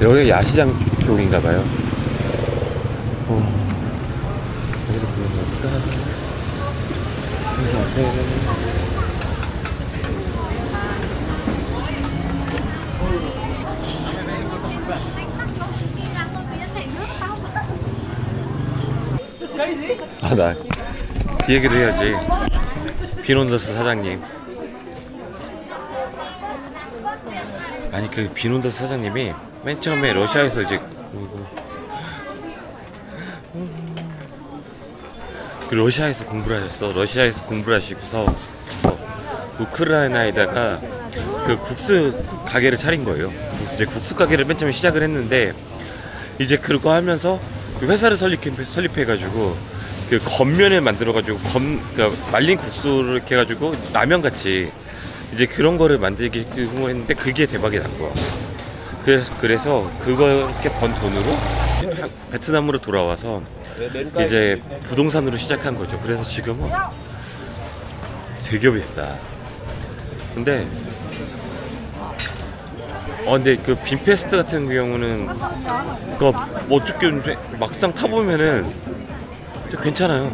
여기 야시장 쪽인가봐요. 여기도 보면 나 그 얘기도 해야지. 비논더스 사장님. 아니 그 비논더스 사장님이 맨 처음에 러시아에서 이제 그 러시아에서 공부를 하셨어. 러시아에서 공부를 하시고서 우크라이나에다가 그 국수 가게를 차린 거예요. 이제 국수 가게를 맨 처음에 시작을 했는데 이제 그거 하면서 그 회사를 설립해가지고 그 겉면을 만들어가지고 그 말린 국수를 이렇게 해가지고 라면 같이 이제 그런 거를 만들기 했는데 그게 대박이 난 거야. 그래서 그거 이렇게 번 돈으로 베트남으로 돌아와서 이제 부동산으로 시작한 거죠. 그래서 지금은 대기업이 됐다. 근데 그 빈페스트 같은 경우는 그 어떻게 막상 타보면은 괜찮아요.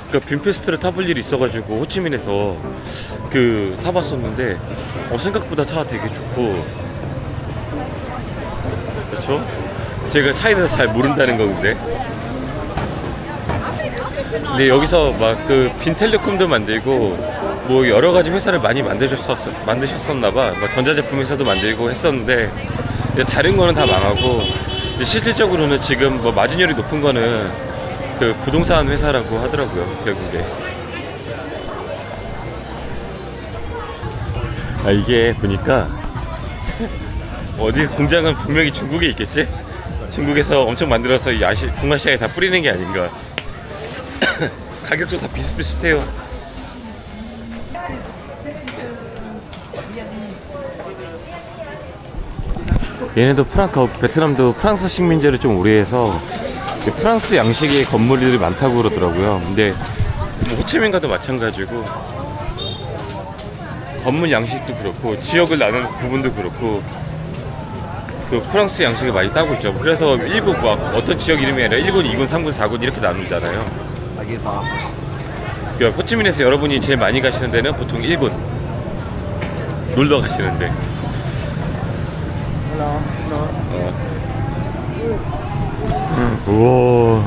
그러니까 빈페스트를 타볼 일이 있어가지고 호치민에서 그 타봤었는데 생각보다 차가 되게 좋고, 그렇죠? 제가 차에 대해서 잘 모른다는 건데. 근데 여기서 막 그 빈텔레콤도 만들고 뭐 여러 가지 회사를 많이 만드셨었나봐. 뭐 전자제품 회사도 만들고 했었는데 다른 거는 다 망하고 실질적으로는 지금 뭐 마진율이 높은 거는 그 부동산 회사라고 하더라고요, 결국에. 이게 보니까 어디 공장은 분명히 중국에 있겠지? 중국에서 엄청 만들어서 이 동아시아에 다 뿌리는 게 아닌가. 가격도 다 비슷비슷해요. 얘네도 베트남도 프랑스 식민지를 좀 오래 해서 프랑스 양식의 건물들이 많다고 그러더라고요. 근데 호치민과도 마찬가지고 건물 양식도 그렇고 지역을 나눈 부분도 그렇고 그 프랑스 양식을 많이 따고 있죠. 그래서 1군 막 어떤 지역 이름이 아니라 1군, 2군, 3군, 4군 이렇게 나누잖아요. 그러니까 호치민에서 여러분이 제일 많이 가시는 데는 보통 1군 놀러 가시는데. 우와.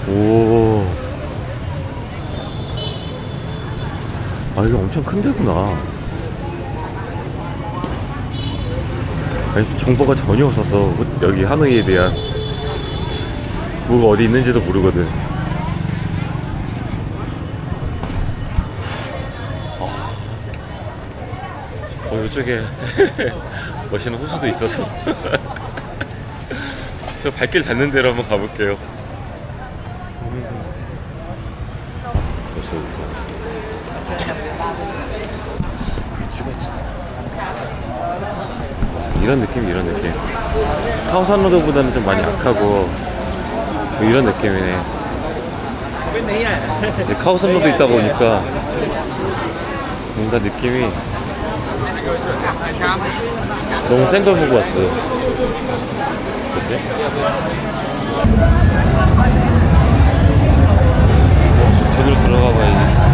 오. 이게 엄청 큰 데구나. 정보가 전혀 없어서 여기 하노이에 대한 뭐가 어디 있는지도 모르거든. 이쪽에 멋있는 호수도 있어서 발길 닿는 데로 한번 가볼게요. 이런 느낌. 카오산로드보다는 좀 많이 약하고 이런 느낌이네. 카오산로드 있다 보니까 뭔가 느낌이 너무 센 걸 보고 왔어. 그치? 제대로 들어가 봐야지.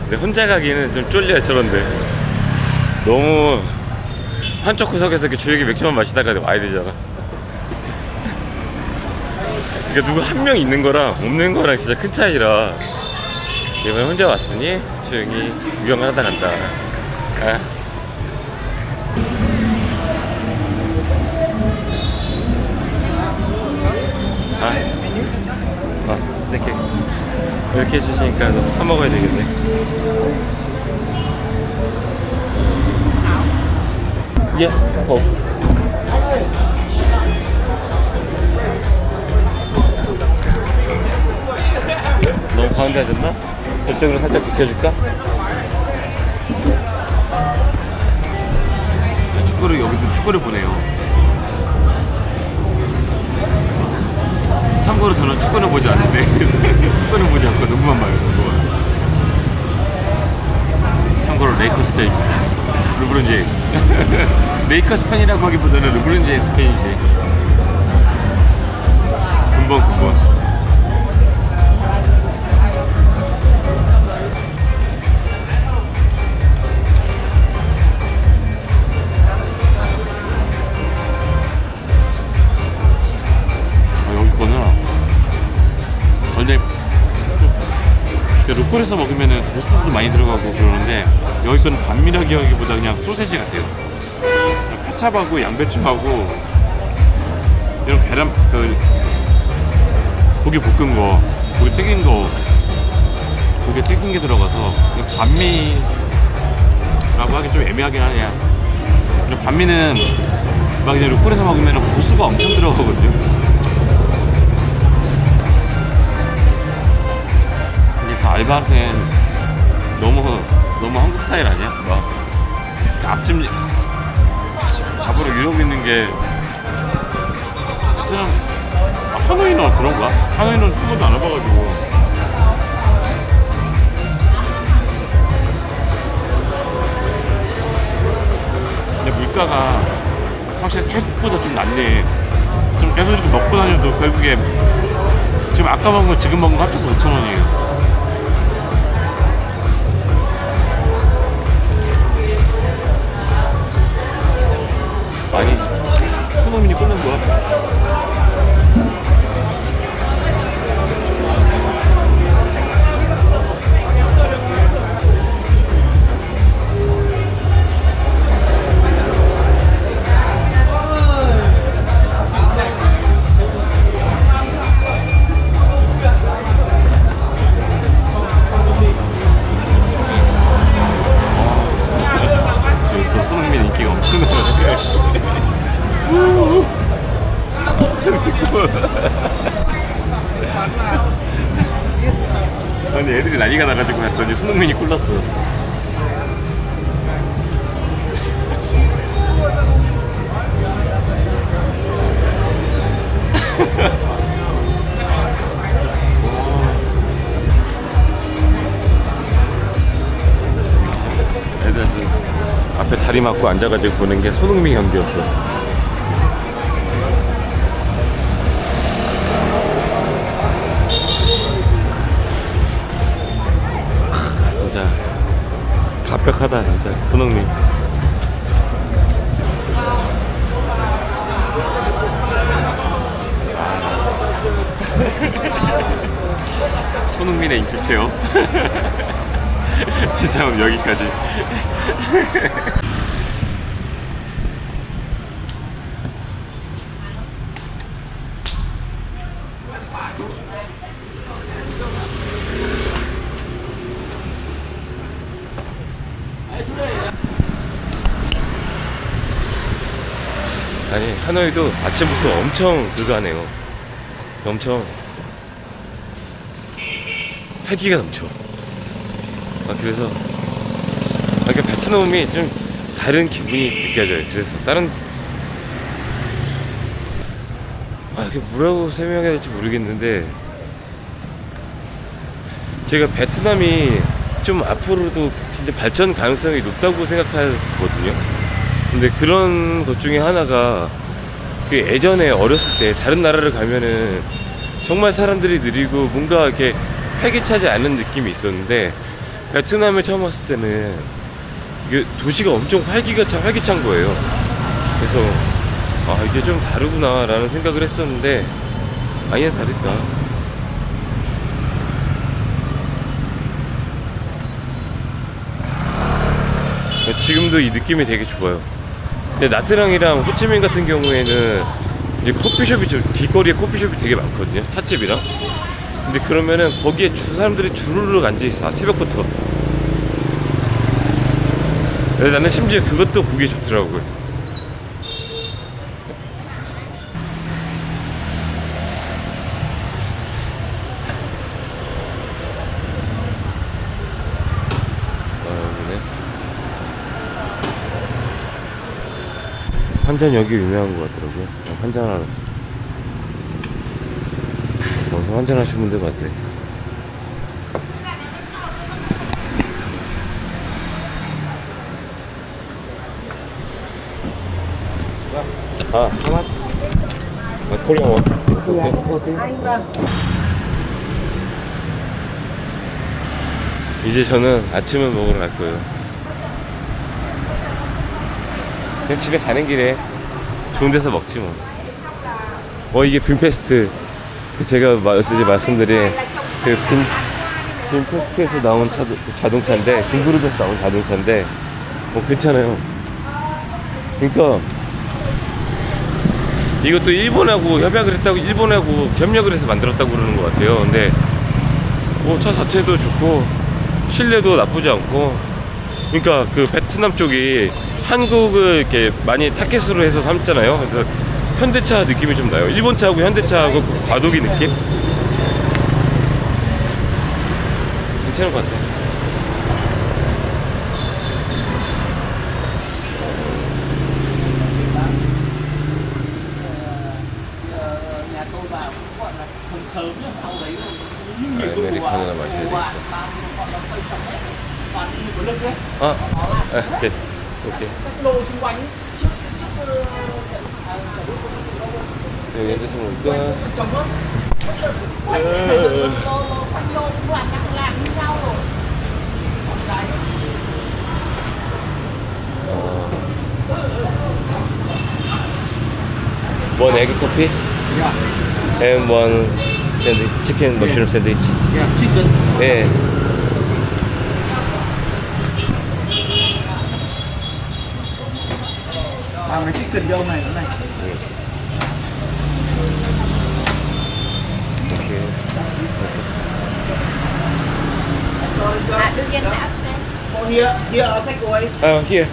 근데 혼자 가기는 좀 쫄려요 저런데. 너무 한쪽 구석에서 이렇게 조용히 맥주만 마시다가 와야 되잖아. 그러니까 누구 한 명 있는 거랑 없는 거랑 진짜 큰 차이라 이번에 혼자 왔으니 조용히 구경을 하다 간다. 아? 이렇게 이렇게 해주시니까 사 먹어야 되겠네. 예. 너무 가운데 앉았나? 저쪽으로 살짝 비켜줄까? 축구를 여기도 축구를 보네요. 참고로 저는 축구는 보지 않는데 축구는 보지 않고 농구만 봐요. 농구만. 참고로 레이커스 팬입니다. 르브론 제임스. 레이커스 팬이라고 하기보다는 르브론 제임스 팬이지. 근본. 근데 로컬에서 먹으면은 베스트도 많이 들어가고 그러는데 여기 거는 반미라기 하기보다 그냥 소세지 같아요. 케찹하고 양배추하고 이런 계란 고기 볶은 거, 고기 튀긴 거, 고기 튀긴 게 들어가서 반미라고 하기 좀 애매하긴 하네요. 반미는 막 이제 로컬에서 먹으면 고수가 엄청 들어가거든요. 알바생 너무 한국 스타일 아니야? 막 앞집 잡으러 이러고 있는 게 그냥 하노이는 그런가? 하노이는 한 번도 안 해봐가지고. 근데 물가가 확실히 태국보다 좀 낫네. 좀 계속 이렇게 먹고 다녀도 결국에 지금 아까 먹은 거 지금 먹은 거 합쳐서 5,000원이에요. 아니, 손흥민이 끝난 거야? 여기서 손흥민 인기가 엄청나요. 아니 애들이 난리가 나가지고 갔더니 손흥민이 꿀났어. 애들 앞에 다리 맞고 앉아가지고 보는 게 손흥민 경기였어. 진짜 갑벽하다 진짜 손흥민. 손흥민의 인기 체험. 진짜 여기까지. 아니 하노이도 아침부터 엄청 그거하네요. 엄청 활기가 넘쳐. 그래서 그러니까 베트남이 좀 다른 기분이 느껴져요. 그래서 다른 이게 뭐라고 설명해야 될지 모르겠는데 제가 베트남이 좀 앞으로도 진짜 발전 가능성이 높다고 생각하거든요. 근데 그런 것 중에 하나가 그 예전에 어렸을 때 다른 나라를 가면은 정말 사람들이 느리고 뭔가 이렇게 활기차지 않은 느낌이 있었는데 베트남에 처음 왔을 때는 이게 도시가 엄청 활기찬 거예요. 그래서 아 이게 좀 다르구나 라는 생각을 했었는데 아니야 다를까. 지금도 이 느낌이 되게 좋아요. 근데 나트랑이랑 호치민 같은 경우에는 이제 커피숍이 길거리에 커피숍이 되게 많거든요. 찻집이랑. 근데 그러면은 거기에 사람들이 주르륵 앉아있어. 새벽부터. 그래서 나는 심지어 그것도 보기 좋더라고요. 환전 여기 유명한 것 같더라고요. 환전 알았어. 어서 환전하시는 분들 같아. 하마스. 코리안 원. 이제 저는 아침을 먹으러 갈 거예요. 그냥 집에 가는 길에 좋은 데서 먹지 뭐. 이게 빈페스트. 제가 이제 말씀드린 그 빈페스트에서 나온 자동차인데, 빈그룹에서 나온 자동차인데, 괜찮아요. 그러니까 이것도 일본하고 협약을 했다고, 일본하고 협력을 해서 만들었다고 그러는 것 같아요. 근데 차 자체도 좋고 실내도 나쁘지 않고. 그러니까 그 베트남 쪽이 한국을 이렇게 많이 타켓으로 해서 삼잖아요. 그래서 현대차 느낌이 좀 나요. 일본 차하고 현대차하고 그 과도기 느낌? 괜찮은 것 같아요. 아메리카노나 마셔야 되겠다. 오케이. 오케이. 여기 앉아서 먹을까? One egg coffee? Yeah. And one sandwich, chicken mushroom sandwich. Yeah, chicken. 예. Làm cái chicken vô này nữa này. 오케이. đương nhiên là áp xe. Oh, here I'll take away. Here.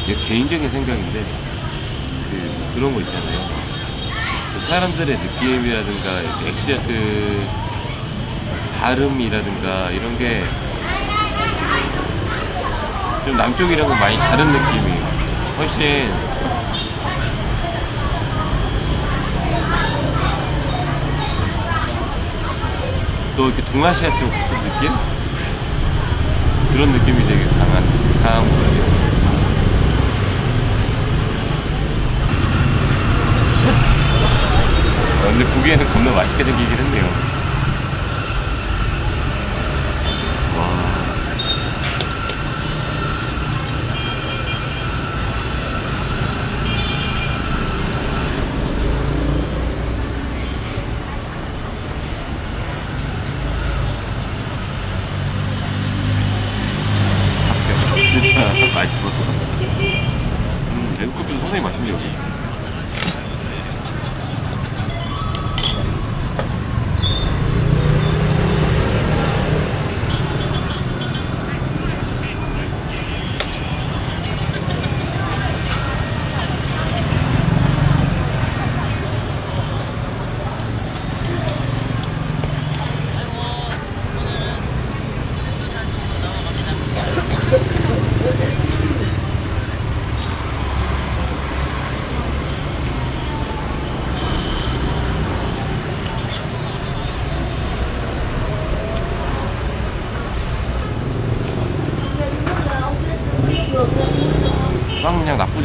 이게 개인적인 생각인데 그런 거 있잖아요. 그 사람들의 느낌이라든가 액션 발음이라든가 이런 게 좀 남쪽이랑은 많이 다른 느낌이에요. 훨씬 또 이렇게 동아시아 쪽 느낌? 그런 느낌이 되게 강한 거예요. 근데 보기에는 겁나 맛있게 생기긴 했네요. 와. 진짜 맛있어. 애국밥도 상당히 맛있네 여기.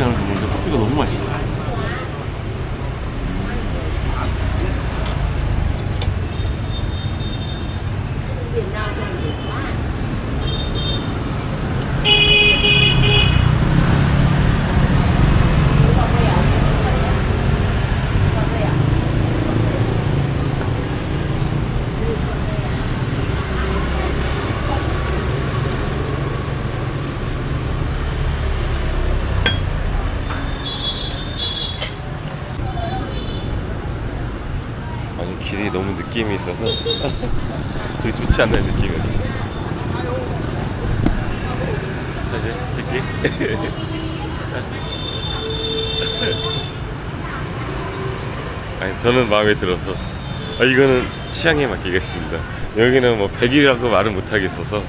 나쁘지 않은 부분인데 커피가 너무 맛있어. 아니 길이 너무 느낌이 있어서 되게 좋지 않는 느낌이야. 사진 찍기. 아니 저는 마음에 들어서 이거는 취향에 맡기겠습니다. 여기는 뭐 100이라고 말은 못하겠어서.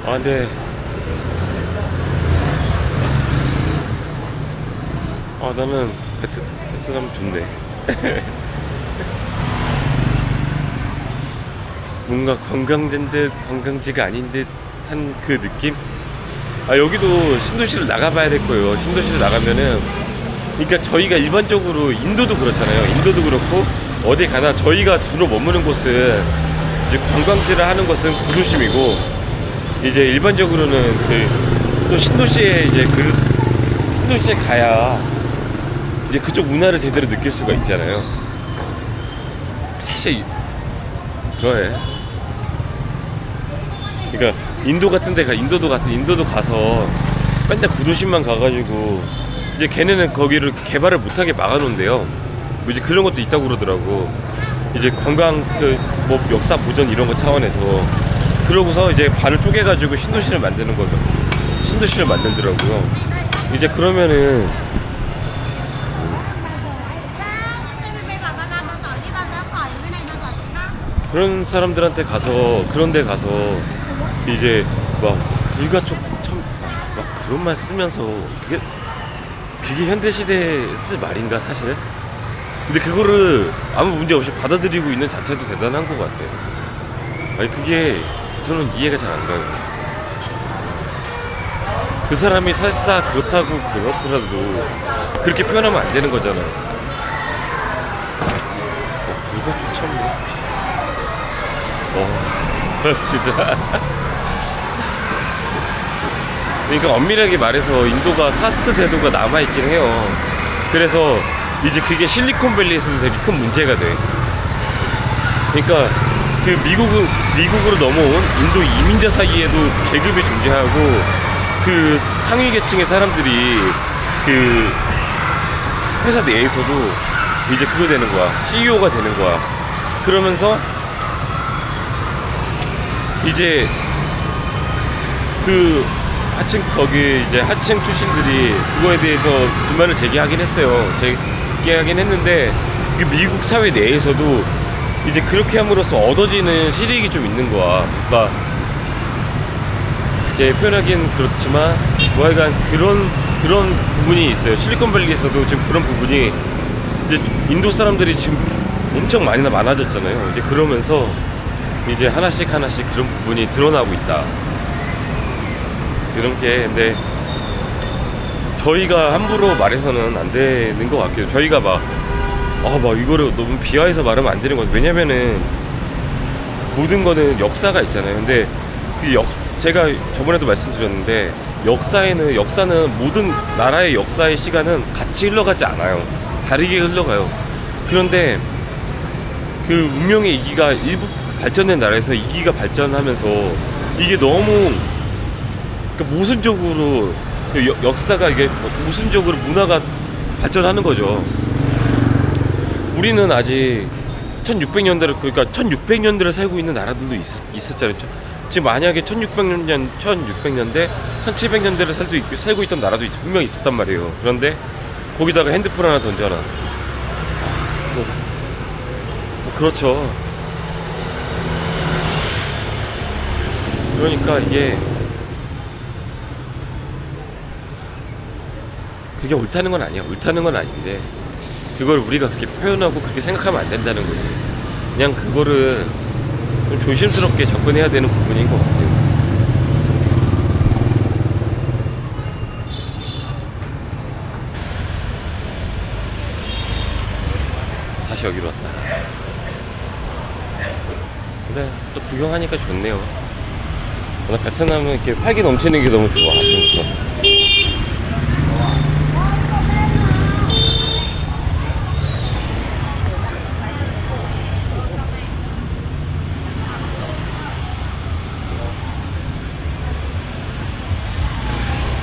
근데 나는 베트남 좋네. 뭔가 관광지인 듯 관광지가 아닌 듯한 그 느낌? 여기도 신도시를 나가봐야 될 거예요. 신도시를 나가면은, 그러니까 저희가 일반적으로 인도도 그렇잖아요. 인도도 그렇고 어디 가나 저희가 주로 머무는 곳은 이제 관광지를 하는 것은 구도심이고, 이제 일반적으로는 또 신도시에 신도시에 가야 이제 그쪽 문화를 제대로 느낄 수가 있잖아요. 사실 그래. 그러니까 인도도 가서 맨날 구도심만 가가지고 이제 걔네는 거기를 개발을 못하게 막아놓은데요. 뭐 이제 그런 것도 있다고 그러더라고. 이제 관광 뭐 역사 보전 이런 거 차원에서. 그러고서 이제 발을 쪼개가지고 신도시를 만들더라고요. 이제 그러면은 그런 사람들한테 가서, 그런 데 가서 이제 막 불가촉 막 그런 말 쓰면서 그게 현대시대에 쓸 말인가 사실? 근데 그거를 아무 문제 없이 받아들이고 있는 자체도 대단한 것 같아요. 그게 저는 이해가 잘 안 가요. 그 사람이 설사 그렇더라도 그렇게 표현하면 안 되는 거잖아. 불가촉 참네. 진짜. 그러니까 엄밀하게 말해서 인도가 카스트 제도가 남아있긴 해요. 그래서 이제 그게 실리콘밸리에서도 되게 큰 문제가 돼. 그러니까 그 미국으로 넘어온 인도 이민자 사이에도 계급이 존재하고, 그 상위 계층의 사람들이 그 회사 내에서도 이제 그거 되는 거야. CEO가 되는 거야. 그러면서 이제 그 하층 출신들이 그거에 대해서 불만을 제기하긴 했어요. 제기하긴 했는데, 그 미국 사회 내에서도 이제 그렇게 함으로써 얻어지는 실익이 좀 있는 거야. 그러니까 제 표현하기는 그렇지만 뭐 하여간 그런 부분이 있어요. 실리콘밸리에서도 지금 그런 부분이 이제 인도 사람들이 지금 엄청 많아졌잖아요. 이제 그러면서 이제 하나씩 그런 부분이 드러나고 있다. 그런 게, 근데 저희가 함부로 말해서는 안 되는 것 같아요. 저희가 막 이거를 너무 비하해서 말하면 안 되는 것 같아요. 왜냐면은 모든 거는 역사가 있잖아요. 근데 제가 저번에도 말씀드렸는데, 역사는 모든 나라의 역사의 시간은 같이 흘러가지 않아요. 다르게 흘러가요. 그런데 그 문명의 이기가 일부 발전된 나라에서 이기가 발전하면서 이게 너무 모순적으로 역사가 이게 모순적으로 문화가 발전하는 거죠. 우리는 아직 1600년대를 살고 있는 나라들도 있었잖아요. 지금 만약에 1600년대, 1700년대를 살고 있던 나라도 분명히 있었단 말이에요. 그런데 거기다가 핸드폰 하나 던져라. 그렇죠. 그러니까 그게 옳다는 건 아니야. 옳다는 건 아닌데, 그걸 우리가 그렇게 표현하고 그렇게 생각하면 안 된다는 거지. 그냥 그거를 좀 조심스럽게 접근해야 되는 부분인 것 같아요. 다시 여기로 왔다. 근데 또 구경하니까 좋네요. 나 베트남은 이렇게 활기 넘치는 게 너무 좋아, 아침부터.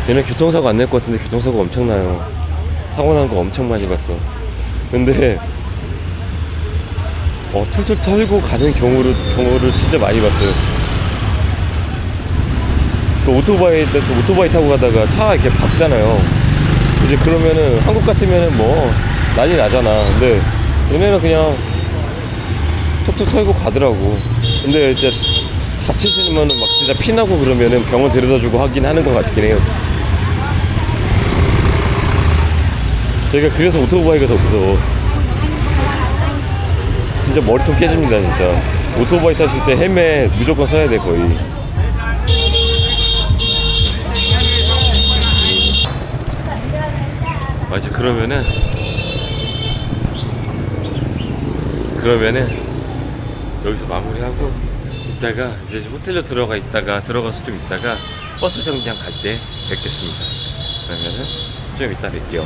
얘는 교통사고 안 낼 것 같은데 교통사고 엄청나요. 사고 난 거 엄청 많이 봤어. 근데 툴툴 털고 가는 경우를 진짜 많이 봤어요. 또 오토바이 타고 가다가 차 이렇게 박잖아요. 이제 그러면은 한국 같으면은 뭐 난리 나잖아. 근데 얘네는 그냥 툭툭 털고 가더라고. 근데 이제 다치시면은 막 진짜 피나고 그러면은 병원 데려다주고 하긴 하는 것 같긴 해요. 저희가 그래서 오토바이가 더 무서워. 진짜 머리통 깨집니다, 진짜. 오토바이 타실 때 헬멧 무조건 써야 돼, 거의. 이제 그러면은 여기서 마무리하고 이따가 이제 호텔로 들어가서 좀 있다가 버스 정류장 갈 때 뵙겠습니다. 그러면은 좀 이따 뵐게요.